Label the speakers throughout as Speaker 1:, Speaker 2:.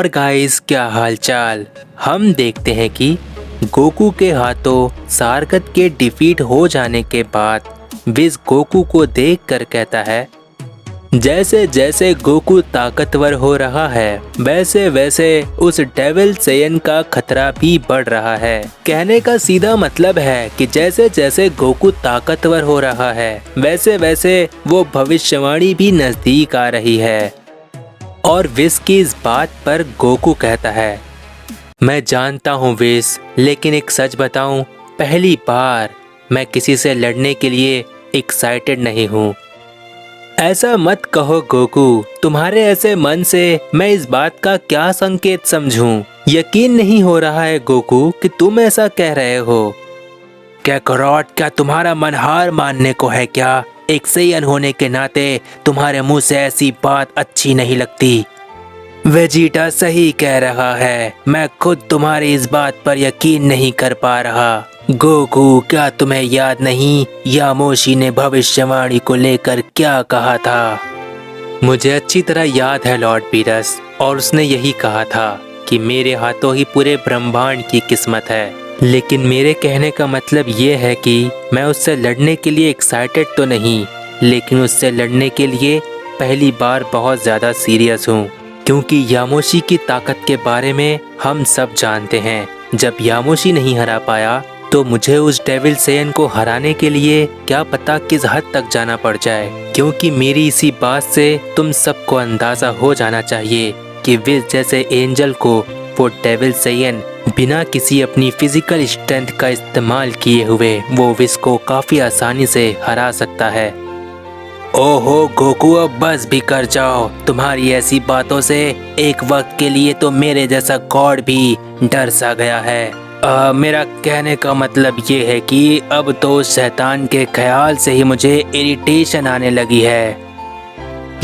Speaker 1: और गाइस, क्या हालचाल। हम देखते हैं कि गोकू के हाथों सारगत के डिफीट हो जाने के बाद विज गोकू को देखकर कहता है, जैसे जैसे गोकू ताकतवर हो रहा है वैसे वैसे उस डेविल सेयन का खतरा भी बढ़ रहा है। कहने का सीधा मतलब है कि जैसे जैसे गोकू ताकतवर हो रहा है वैसे वैसे वो भविष्यवाणी भी नजदीक आ रही है। और विज की इस बात पर गोकू कहता है, मैं जानता हूँ विज, लेकिन एक सच बताऊं, पहली बार मैं किसी से लड़ने के लिए एक्साइटेड नहीं हूँ। ऐसा मत कहो गोकू, तुम्हारे ऐसे मन से मैं इस बात का क्या संकेत समझूं? यकीन नहीं हो रहा है गोकू कि तुम ऐसा कह रहे हो। कैकरॉट, क्या तुम्हारा मन हार मानने को है क्या? एक सेयन होने के नाते तुम्हारे मुंह से ऐसी बात अच्छी नहीं लगती। वेजिटा सही कह रहा है, मैं खुद तुम्हारी इस बात पर यकीन नहीं कर पा रहा। गोकू, क्या तुम्हें याद नहीं यामोशी ने भविष्यवाणी को लेकर क्या कहा था? मुझे अच्छी तरह याद है लॉर्ड बीरस, और उसने यही कहा था कि मेरे हाथों ही पूरे ब्रह्मांड की किस्मत है। लेकिन मेरे कहने का मतलब ये है कि मैं उससे लड़ने के लिए एक्साइटेड तो नहीं, लेकिन उससे लड़ने के लिए पहली बार बहुत ज़्यादा सीरियस हूँ, क्योंकि यामोशी की ताकत के बारे में हम सब जानते हैं। जब यामोशी नहीं हरा पाया तो मुझे उस डेविल सेयन को हराने के लिए क्या पता किस हद तक जाना पड़ जाए, क्योंकि मेरी इसी बात से तुम सबको अंदाज़ा हो जाना चाहिए कि विज जैसे एंजल को वो डेविल सेयन बिना किसी अपनी फिजिकल स्ट्रेंथ का इस्तेमाल किए हुए वो विज को काफ़ी आसानी से हरा सकता है। ओहो गोकू, अब बस भी कर जाओ। तुम्हारी ऐसी बातों से एक वक्त के लिए तो मेरे जैसा गॉड भी डर सा गया है। मेरा कहने का मतलब ये है कि अब तो उस शैतान के ख्याल से ही मुझे इरिटेशन आने लगी है।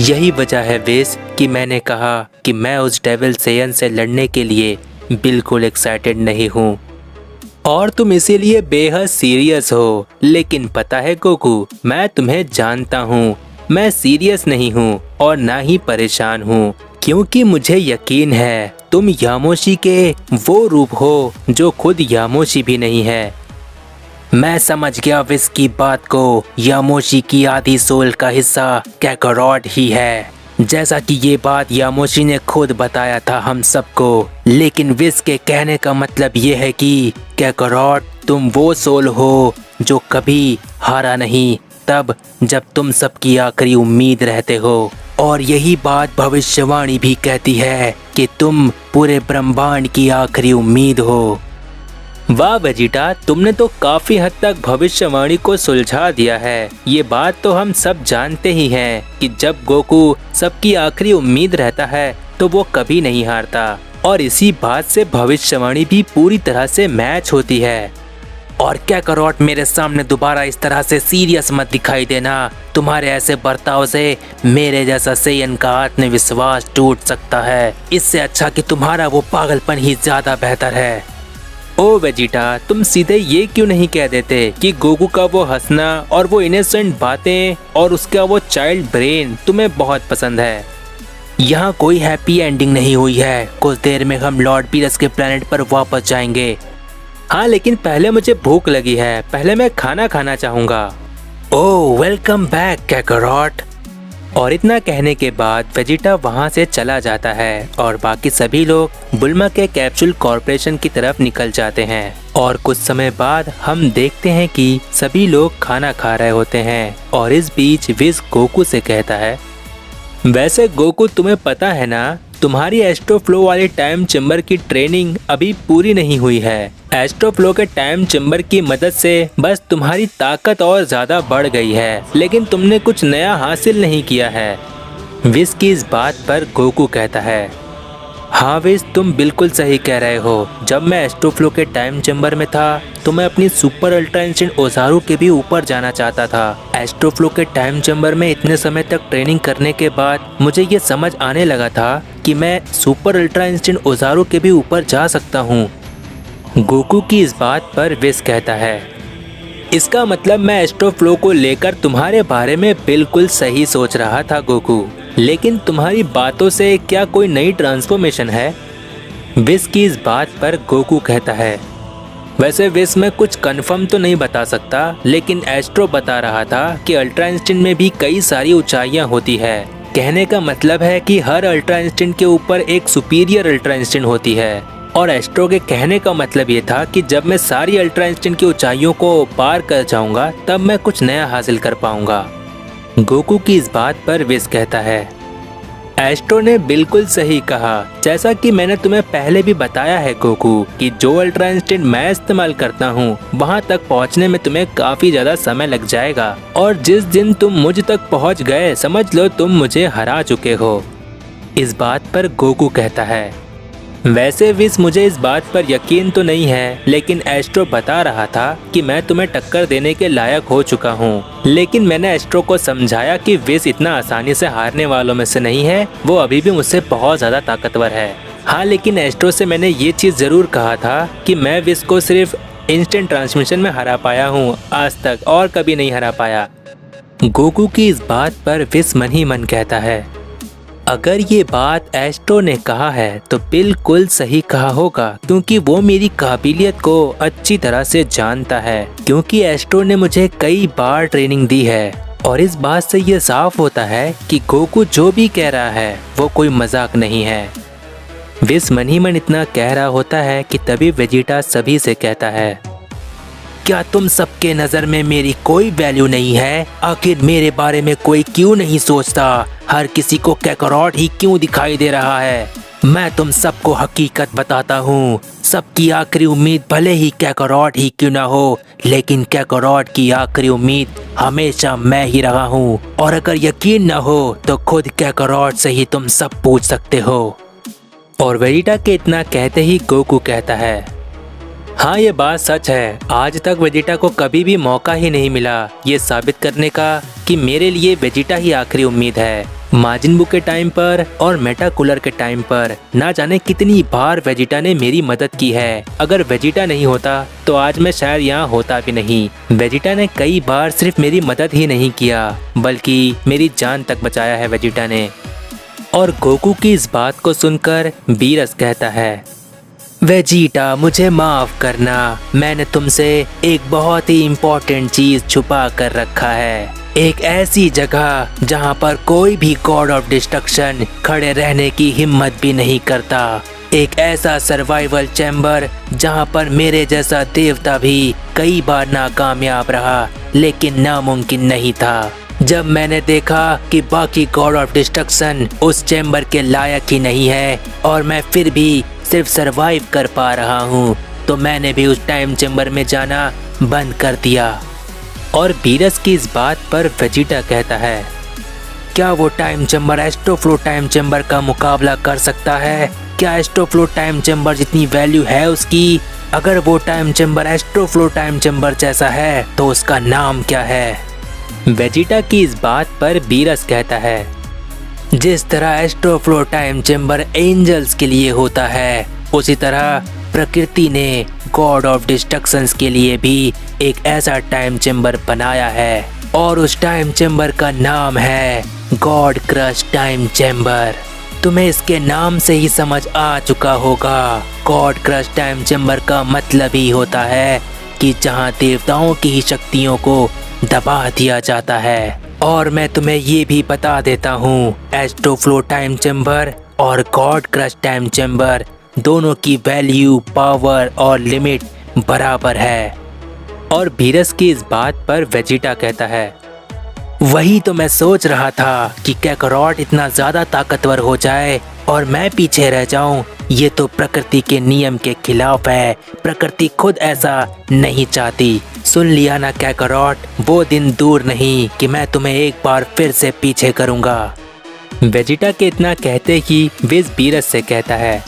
Speaker 1: यही वजह है वेस कि मैंने कहा कि मैं उस डेविल सेयन से लड़ने के लिए बिल्कुल एक्साइटेड नहीं हूँ, और तुम इसीलिए बेहद सीरियस हो। लेकिन पता है गोकू, मैं तुम्हें जानता हूँ, मैं सीरियस नहीं हूँ और ना ही परेशान हूँ, क्योंकि मुझे यकीन है तुम यामोशी के वो रूप हो जो खुद यामोशी भी नहीं है। मैं समझ गया विज की बात को, यामोशी की आधी सोल का हिस्सा कैकरॉट ही है, जैसा कि ये बात यामोशी ने खुद बताया था हम सबको। लेकिन विज के कहने का मतलब ये है कि कैकरॉट, तुम वो सोल हो जो कभी हारा नहीं, तब जब तुम सबकी आखिरी उम्मीद रहते हो। और यही बात भविष्यवाणी भी कहती है कि तुम पूरे ब्रह्मांड की आखिरी उम्मीद हो। वाह वेजिटा, तुमने तो काफी हद तक भविष्यवाणी को सुलझा दिया है। ये बात तो हम सब जानते ही हैं कि जब गोकू सबकी आखिरी उम्मीद रहता है तो वो कभी नहीं हारता, और इसी बात से भविष्यवाणी भी पूरी तरह से मैच होती है। और कैकरॉट, मेरे सामने दोबारा इस तरह से सीरियस मत दिखाई देना। तुम्हारे ऐसे बर्ताव से मेरे जैसा सेयन का आत्मविश्वास टूट सकता है। इससे अच्छा कि तुम्हारा वो पागलपन ही ज्यादा बेहतर है। ओ वेजिटा, तुम सीधे ये क्यों नहीं कह देते कि गोकू का वो हंसना और वो इनोसेंट बातें और उसका वो चाइल्ड ब्रेन तुम्हें बहुत पसंद है। यहाँ कोई हैप्पी एंडिंग नहीं हुई है। कुछ देर में हम लॉर्ड बीरस के प्लेनेट पर वापस जाएंगे। हाँ, लेकिन पहले मुझे भूख लगी है, पहले मैं खाना खाना चाहूँगा। ओह, वेलकम बैक कैकरॉट। और इतना कहने के बाद वेजिटा वहाँ से चला जाता है और बाकी सभी लोग बुल्मा के कैप्सूल कॉर्पोरेशन की तरफ निकल जाते हैं। और कुछ समय बाद हम देखते हैं कि सभी लोग खाना खा रहे होते हैं, और इस बीच विज गोकू से कहता है, वैसे गोकू, तुम्हें पता है ना, तुम्हारी एस्ट्रोफ्लो वाली टाइम चेम्बर की ट्रेनिंग अभी पूरी नहीं हुई है। एस्ट्रोफ्लो के टाइम चेम्बर की मदद से बस तुम्हारी ताकत और ज्यादा बढ़ गई है, लेकिन तुमने कुछ नया हासिल नहीं किया है। विज की इस बात पर गोकू कहता है, हाँ विज, तुम बिल्कुल सही कह रहे हो। जब मैं एस्ट्रोफ्लो के टाइम चेम्बर में था तो मैं अपनी सुपर अल्ट्रा इंस्टेंट ओजारू के भी ऊपर जाना चाहता था। एस्ट्रोफ्लो के टाइम चेम्बर में इतने समय तक ट्रेनिंग करने के बाद मुझे ये समझ आने लगा था कि मैं सुपर अल्ट्रा इंस्टेंट ओजारू के भी ऊपर जा सकता हूँ। गोकू की इस बात पर विज कहता है, इसका मतलब मैं एस्ट्रोफ्लो को लेकर तुम्हारे बारे में बिल्कुल सही सोच रहा था गोकू, लेकिन तुम्हारी बातों से क्या कोई नई ट्रांसफॉर्मेशन है? विस की इस बात पर गोकू कहता है, वैसे विस मैं कुछ कंफर्म तो नहीं बता सकता, लेकिन एस्ट्रो बता रहा था कि अल्ट्रा इंस्टेंट में भी कई सारी ऊंचाइयां होती है। कहने का मतलब है कि हर अल्ट्रा इंस्टेंट के ऊपर एक सुपीरियर अल्ट्रा इंस्टेंट होती है। और एस्ट्रो के कहने का मतलब ये था कि जब मैं सारी अल्ट्रा इंस्टेंट की ऊंचाइयों को पार कर जाऊंगा तब मैं कुछ नया हासिल कर पाऊंगा। गोकू की इस बात पर विस कहता है, एस्ट्रो ने बिल्कुल सही कहा। जैसा कि मैंने तुम्हें पहले भी बताया है गोकू, कि जो अल्ट्रा इंस्टेंट मैं इस्तेमाल करता हूँ वहाँ तक पहुँचने में तुम्हें काफी ज्यादा समय लग जाएगा, और जिस दिन तुम मुझ तक पहुँच गए समझ लो तुम मुझे हरा चुके हो। इस बात पर गोकू कहता है, वैसे विस मुझे इस बात पर यकीन तो नहीं है, लेकिन एस्ट्रो बता रहा था कि मैं तुम्हें टक्कर देने के लायक हो चुका हूँ। लेकिन मैंने एस्ट्रो को समझाया कि विस इतना आसानी से हारने वालों में से नहीं है, वो अभी भी मुझसे बहुत ज़्यादा ताकतवर है। हाँ, लेकिन एस्ट्रो से मैंने ये चीज़ ज़रूर कहा था कि मैं विस को सिर्फ इंस्टेंट ट्रांसमिशन में हरा पाया हूँ आज तक, और कभी नहीं हरा पाया। गोकू की इस बात पर विस मन ही मन कहता है, अगर ये बात एस्ट्रो ने कहा है तो बिल्कुल सही कहा होगा, क्योंकि वो मेरी काबिलियत को अच्छी तरह से जानता है। क्योंकि एस्ट्रो ने मुझे कई बार ट्रेनिंग दी है, और इस बात से ये साफ होता है कि गोकू जो भी कह रहा है वो कोई मजाक नहीं है। विस मन ही मन इतना कह रहा होता है कि तभी वेजिटा सभी से कहता है, क्या तुम सबके नज़र में मेरी कोई वैल्यू नहीं है? आखिर मेरे बारे में कोई क्यों नहीं सोचता? हर किसी को कैकरॉट ही क्यों दिखाई दे रहा है? मैं तुम सबको हकीकत बताता हूँ। सबकी आखिरी उम्मीद भले ही कैकरॉट ही क्यों ना हो, लेकिन कैकरॉट की आखिरी उम्मीद हमेशा मैं ही रहा हूँ। और अगर यकीन ना हो तो खुद कैकरॉट से ही तुम सब पूछ सकते हो। और वेजिटा के इतना कहते ही गोकू कहता है, हाँ ये बात सच है। आज तक वेजिटा को कभी भी मौका ही नहीं मिला ये साबित करने का कि मेरे लिए वेजिटा ही आखिरी उम्मीद है। माजिन बू के टाइम पर और मेटाकूलर के टाइम पर ना जाने कितनी बार वेजिटा ने मेरी मदद की है। अगर वेजिटा नहीं होता तो आज मैं शायद यहाँ होता भी नहीं। वेजिटा ने कई बार सिर्फ मेरी मदद ही नहीं किया बल्कि मेरी जान तक बचाया है वेजिटा ने। और गोकू की इस बात को सुनकर बीरस कहता है, वेजिटा मुझे माफ करना, मैंने तुमसे एक बहुत ही इम्पोर्टेंट चीज छुपा कर रखा है। एक ऐसी जगह जहां पर कोई भी गॉड ऑफ डिस्ट्रक्शन खड़े रहने की हिम्मत भी नहीं करता। एक ऐसा सर्वाइवल चैम्बर जहां पर मेरे जैसा देवता भी कई बार नाकामयाब रहा लेकिन नामुमकिन नहीं था। जब मैंने देखा कि बाकी गॉड ऑफ डिस्ट्रक्शन उस चैम्बर के लायक ही नहीं है और मैं फिर भी सिर्फ सरवाइव कर पा रहा हूँ, तो मैंने भी उस टाइम चैम्बर में जाना बंद कर दिया। और बीरस की इस बात पर वेजिटा कहता है, क्या वो टाइम चैम्बर एस्ट्रोफ्लो टाइम चैम्बर का मुकाबला कर सकता है? क्या एस्ट्रोफ्लो टाइम चैम्बर जितनी वैल्यू है उसकी? अगर वो टाइम चैम्बर एस्ट्रोफ्लो टाइम चैम्बर जैसा है तो उसका नाम क्या है? वेजिटा की इस बात पर बीरस कहता है, जिस तरह एस्ट्रोफ्लो टाइम चैम्बर एंजल्स के लिए होता है, उसी तरह प्रकृति ने गॉड ऑफ डिस्ट्रक्शंस के लिए भी एक ऐसा टाइम चैम्बर बनाया है, और उस टाइम चैम्बर का नाम है गॉड क्रश टाइम चैम्बर। तुम्हें इसके नाम से ही समझ आ चुका होगा। गॉड क्रश टाइम चैम्बर का मतलब ही होता है कि जहां देवताओं की ही शक्तियों को दबा दिया जाता है। और मैं तुम्हें ये भी बता देता हूँ, एस्ट्रोफ्लो टाइम चैम्बर और गॉड क्रश टाइम चैम्बर दोनों की वैल्यू, पावर और लिमिट बराबर है। और बीरस की इस बात पर वेजिटा कहता है, वही तो मैं सोच रहा था कि कैकरॉट इतना ज़्यादा ताकतवर हो जाए और मैं पीछे रह जाऊं। ये तो प्रकृति के नियम के खिलाफ है। प्रकृति खुद ऐसा नहीं चाहती। सुन लिया ना कैकरॉट, वो दिन दूर नहीं कि मैं तुम्हें एक बार फिर से पीछे करूंगा। वेजिटा के इतना कहते ही विस बीरस से कहता है,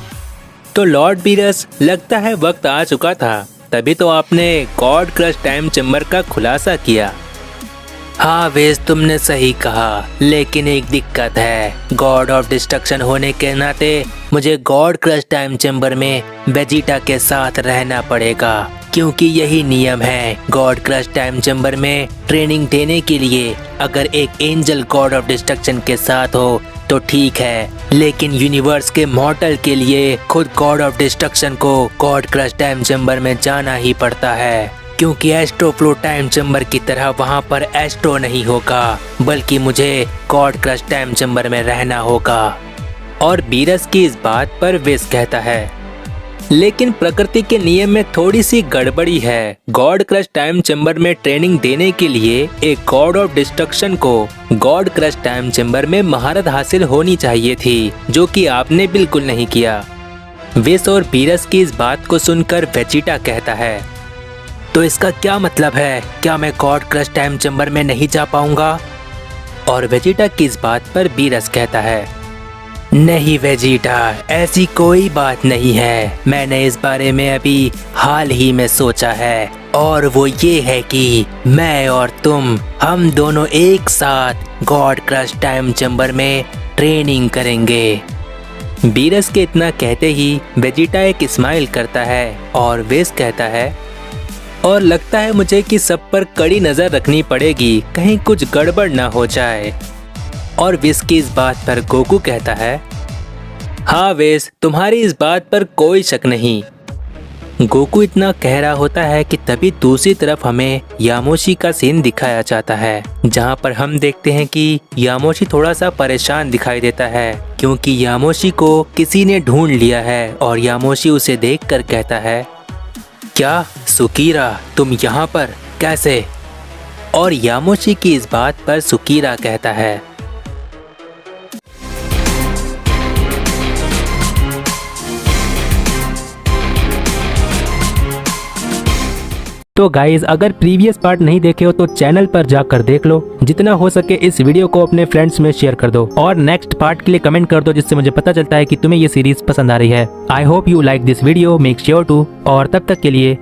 Speaker 1: तो लॉर्ड बीरस, लगता है वक्त आ चुका था, तभी तो आपने गॉड क्रश टाइम चैम्बर का खुलासा किया। हाँ वेस, तुमने सही कहा, लेकिन एक दिक्कत है। गॉड ऑफ डिस्ट्रक्शन होने के नाते मुझे गॉड क्रश टाइम चैम्बर में वेजिटा के साथ रहना पड़ेगा, क्योंकि यही नियम है। गॉड क्रश टाइम चैम्बर में ट्रेनिंग देने के लिए अगर एक एंजल गॉड ऑफ डिस्ट्रक्शन के साथ हो तो ठीक है, लेकिन यूनिवर्स के मॉर्टल के लिए खुद गॉड ऑफ डिस्ट्रक्शन को गॉड क्रश टाइम चैम्बर में जाना ही पड़ता है, क्योंकि एस्ट्रो फ्लो टाइम चैम्बर की तरह वहाँ पर एस्ट्रो नहीं होगा, बल्कि मुझे गॉड क्रश टाइम चैम्बर में रहना होगा। और बीरस की इस बात पर विस कहता है, लेकिन प्रकृति के नियम में थोड़ी सी गड़बड़ी है। गॉड क्रश टाइम चैम्बर में ट्रेनिंग देने के लिए एक गॉड ऑफ डिस्ट्रक्शन को गॉड क्रश टाइम चैम्बर में महारत हासिल होनी चाहिए थी, जो कि आपने बिल्कुल नहीं किया। विस और बीरस की इस बात को सुनकर वेजिटा कहता है, तो इसका क्या मतलब है? क्या मैं गॉड क्रश टाइम चैम्बर में नहीं जा पाऊंगा? और वेजिटा की इस बात पर बीरस कहता है, नहीं वेजिटा, ऐसी कोई बात नहीं है। मैंने इस बारे में अभी हाल ही में सोचा है, और वो ये है कि मैं और हम दोनों एक साथ गॉड क्रश टाइम चैम्बर में ट्रेनिंग करेंगे। बीरस के इतना कहते ही वेजिटा एक स्माइल करता है और विस कहता है, और लगता है मुझे कि सब पर कड़ी नजर रखनी पड़ेगी, कहीं कुछ गड़बड़ ना हो जाए। और विस की इस बात पर गोकू कहता है, हाँ विस, तुम्हारी इस बात पर कोई शक नहीं। गोकू इतना कह रहा होता है कि तभी दूसरी तरफ हमें यामोशी का सीन दिखाया जाता है, जहाँ पर हम देखते हैं कि यामोशी थोड़ा सा परेशान दिखाई देता है, क्योंकि यामोशी को किसी ने ढूंढ लिया है। और यामोशी उसे देखकर कहता है, क्या सुकीरा, तुम यहाँ पर कैसे? और यामोशी की इस बात पर सुकीरा कहता है,
Speaker 2: तो गाइज, अगर प्रीवियस पार्ट नहीं देखे हो तो चैनल पर जाकर देख लो। जितना हो सके इस वीडियो को अपने फ्रेंड्स में शेयर कर दो और नेक्स्ट पार्ट के लिए कमेंट कर दो, जिससे मुझे पता चलता है कि तुम्हें ये सीरीज पसंद आ रही है। I hope you like this video, make sure to. और तब तक के लिए